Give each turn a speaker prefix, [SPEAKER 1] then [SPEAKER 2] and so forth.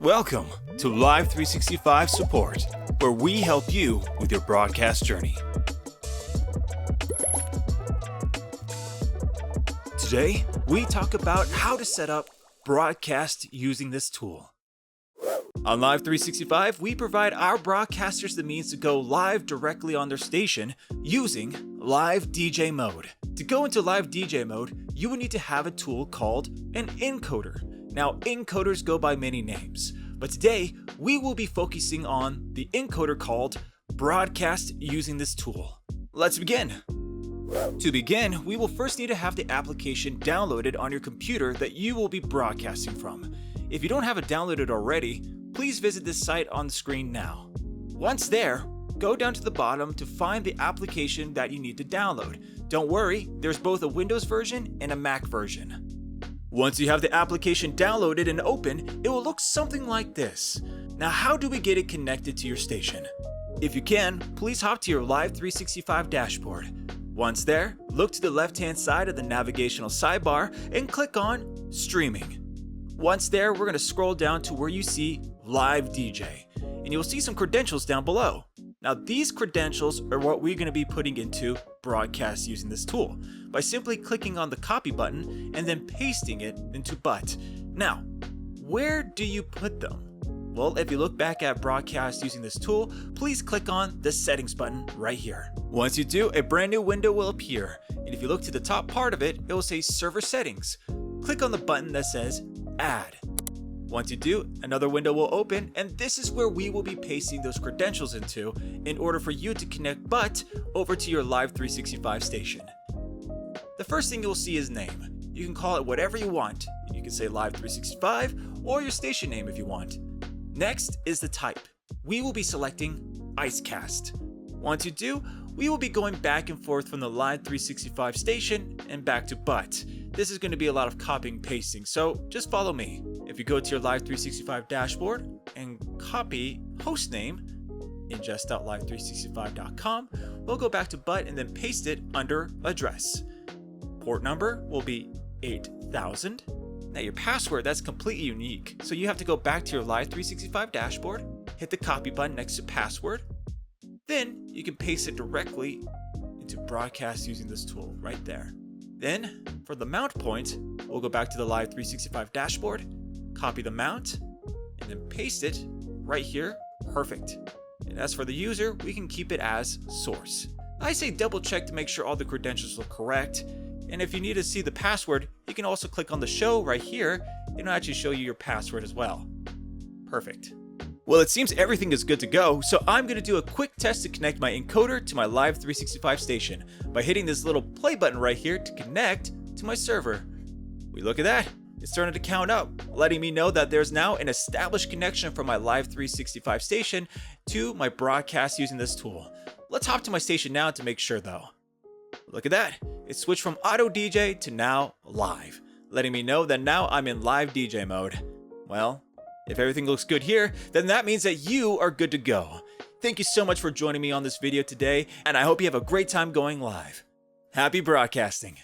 [SPEAKER 1] Welcome to Live365 Support, where we help you with your broadcast journey. Today, we talk about how to set up broadcast using this tool. On Live365, we provide our broadcasters the means to go live directly on their station using LiveDJ mode. To go into LiveDJ mode, you will need to have a tool called an encoder. Now, encoders go by many names, but today we will be focusing on the encoder called broadcast using this tool. Let's begin. To begin, we will first need to have the application downloaded on your computer that you will be broadcasting from. If you don't have it downloaded already, please visit this site on the screen now. Once there, go down to the bottom to find the application that you need to download. Don't worry, there's both a Windows version and a Mac version. Once you have the application downloaded and open, it will look something like this. Now, how do we get it connected to your station? If you can, please hop to your Live365 dashboard. Once there, look to the left-hand side of the navigational sidebar and click on Streaming. Once there, we're going to scroll down to where you see LiveDJ, and you'll see some credentials down below. Now, these credentials are what we're going to be putting into broadcast using this tool by simply clicking on the copy button and then pasting it into BUT. Now, where do you put them? Well, if you look back at broadcast using this tool, please click on the settings button right here. Once you do, a brand new window will appear, and if you look to the top part of it, it will say server settings. Click on the button that says add. Once you do, another window will open, and this is where we will be pasting those credentials into in order for you to connect BUT over to your Live365 station. The first thing you'll see is name. You can call it whatever you want. You can say Live365 or your station name if you want. Next is the type. We will be selecting IceCast. Once you do, we will be going back and forth from the Live365 station and back to BUT. This is going to be a lot of copying and pasting, so just follow me. If you go to your Live365 dashboard and copy hostname, ingest.live365.com, we'll go back to BUT and then paste it under address. Port number will be 8000. Now your password, that's completely unique, so you have to go back to your Live365 dashboard, hit the copy button next to password, then you can paste it directly into broadcast using this tool right there. Then, for the mount point, we'll go back to the Live365 dashboard, copy the mount, and then paste it right here. Perfect. And as for the user, we can keep it as source. I say double check to make sure all the credentials look correct. And if you need to see the password, you can also click on the show right here, and it'll actually show you your password as well. Perfect. Well, it seems everything is good to go, so I'm going to do a quick test to connect my encoder to my Live365 station by hitting this little play button right here to connect to my server. We look at that. It's starting to count up, letting me know that there's now an established connection from my Live365 station to my broadcast using this tool. Let's hop to my station now to make sure though. Look at that. It switched from auto DJ to now live, letting me know that now I'm in LiveDJ mode. Well, if everything looks good here, then that means that you are good to go. Thank you so much for joining me on this video today, and I hope you have a great time going live. Happy broadcasting.